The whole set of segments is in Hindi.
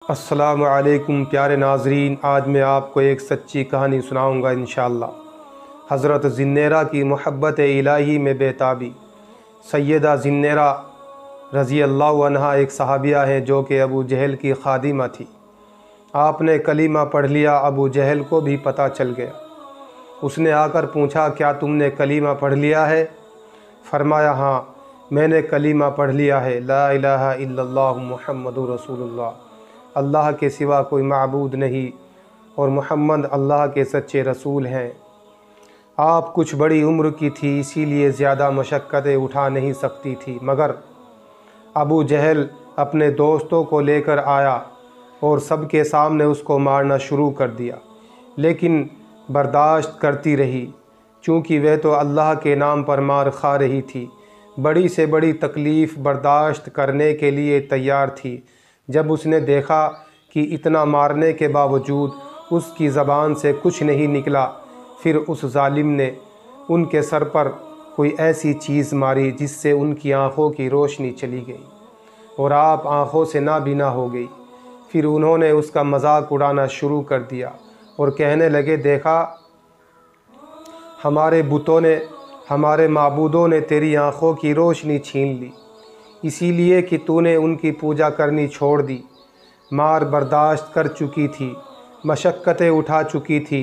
अस्सलामु अलैकुम प्यारे नाज़रीन, आज मैं आपको एक सच्ची कहानी सुनाऊंगा इंशाअल्लाह। हज़रत ज़िन्नेरा की मोहब्बत इलाही में बेताबी। सैयदा ज़िन्नेरा रज़ी अल्लाह अन्हा एक सहाबिया हैं जो कि अबू जहल की खादिमा थी। आपने कलीमा पढ़ लिया, अबू जहल को भी पता चल गया। उसने आकर पूछा, क्या तुमने कलीमा पढ़ लिया है? फरमाया, हाँ मैंने कलीमा पढ़ लिया है, ला इलाहा इल्लल्लाह मुहम्मदुर रसूलुल्लाह, अल्लाह के सिवा कोई माबूद नहीं और मुहम्मद अल्लाह के सच्चे रसूल हैं। आप कुछ बड़ी उम्र की थी, इसीलिए ज़्यादा मशक्क़तें उठा नहीं सकती थी, मगर अबू जहल अपने दोस्तों को लेकर आया और सबके सामने उसको मारना शुरू कर दिया, लेकिन बर्दाश्त करती रही, चूँकि वह तो अल्लाह के नाम पर मार खा रही थी। बड़ी से बड़ी तकलीफ़ बर्दाश्त करने के लिए तैयार थी। जब उसने देखा कि इतना मारने के बावजूद उसकी ज़बान से कुछ नहीं निकला, फिर उस जालिम ने उनके सर पर कोई ऐसी चीज़ मारी जिससे उनकी आँखों की रोशनी चली गई और आप आँखों से नाबीना हो गई। फिर उन्होंने उसका मजाक उड़ाना शुरू कर दिया और कहने लगे, देखा हमारे बुतों ने, हमारे माबूदों ने तेरी आँखों की रोशनी छीन ली, इसीलिए कि तूने उनकी पूजा करनी छोड़ दी। मार बर्दाश्त कर चुकी थी, मशक्क़तें उठा चुकी थी,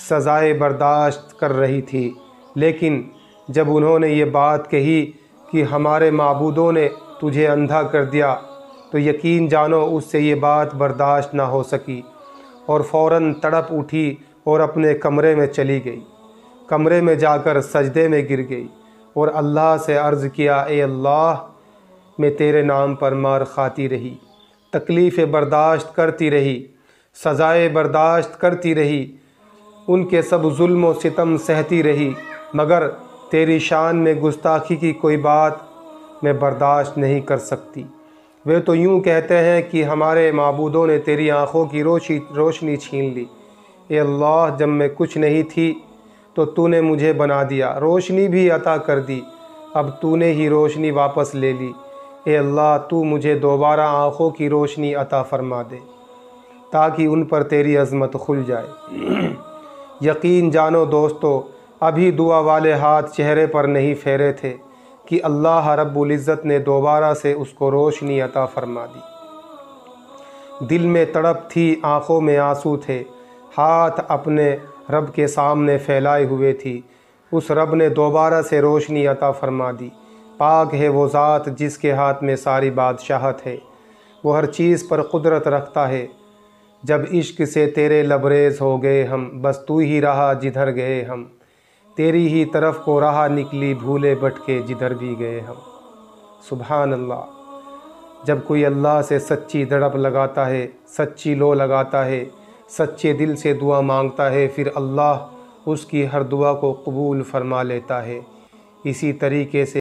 सज़ाएं बर्दाश्त कर रही थी, लेकिन जब उन्होंने ये बात कही कि हमारे माबूदों ने तुझे अंधा कर दिया, तो यकीन जानो उससे ये बात बर्दाश्त ना हो सकी और फ़ौरन तड़प उठी और अपने कमरे में चली गई। कमरे में जाकर सजदे में गिर गई और अल्लाह से अर्ज़ किया, ए अल्लाह, मैं तेरे नाम पर मार खाती रही, तकलीफ़ें बर्दाश्त करती रही, सज़ाएँ बर्दाश्त करती रही, उनके सब जुल्म व सितम सहती रही, मगर तेरी शान में गुस्ताखी की कोई बात मैं बर्दाश्त नहीं कर सकती। वे तो यूँ कहते हैं कि हमारे माबूदों ने तेरी आँखों की रोशनी छीन ली। ए अल्लाह, जब मैं कुछ नहीं थी तो तूने मुझे बना दिया, रोशनी भी अता कर दी, अब तूने ही रोशनी वापस ले ली। ए अल्लाह, तू मुझे दोबारा आँखों की रोशनी अता फ़रमा दे ताकि उन पर तेरी अज़मत खुल जाए। यकीन जानो दोस्तों, अभी दुआ वाले हाथ चेहरे पर नहीं फेरे थे कि अल्लाह रब्बुल इज़्ज़त ने दोबारा से उसको रोशनी अता फ़रमा दी। दिल में तड़प थी, आँखों में आंसू थे, हाथ अपने रब के सामने फैलाए हुए थी। उस रब ने दोबारा से रोशनी अता फ़रमा दी। पाक है वो ज़ात जिसके हाथ में सारी बादशाहत है, वो हर चीज़ पर कुदरत रखता है। जब इश्क से तेरे लबरेज़ हो गए हम, बस तू ही रहा जिधर गए हम, तेरी ही तरफ को राह निकली भूले भटके जिधर भी गए हम। सुभान अल्लाह। जब कोई अल्लाह से सच्ची धड़प लगाता है, सच्ची लो लगाता है, सच्चे दिल से दुआ मांगता है, फिर अल्लाह उसकी हर दुआ को कबूल फरमा लेता है। इसी तरीके से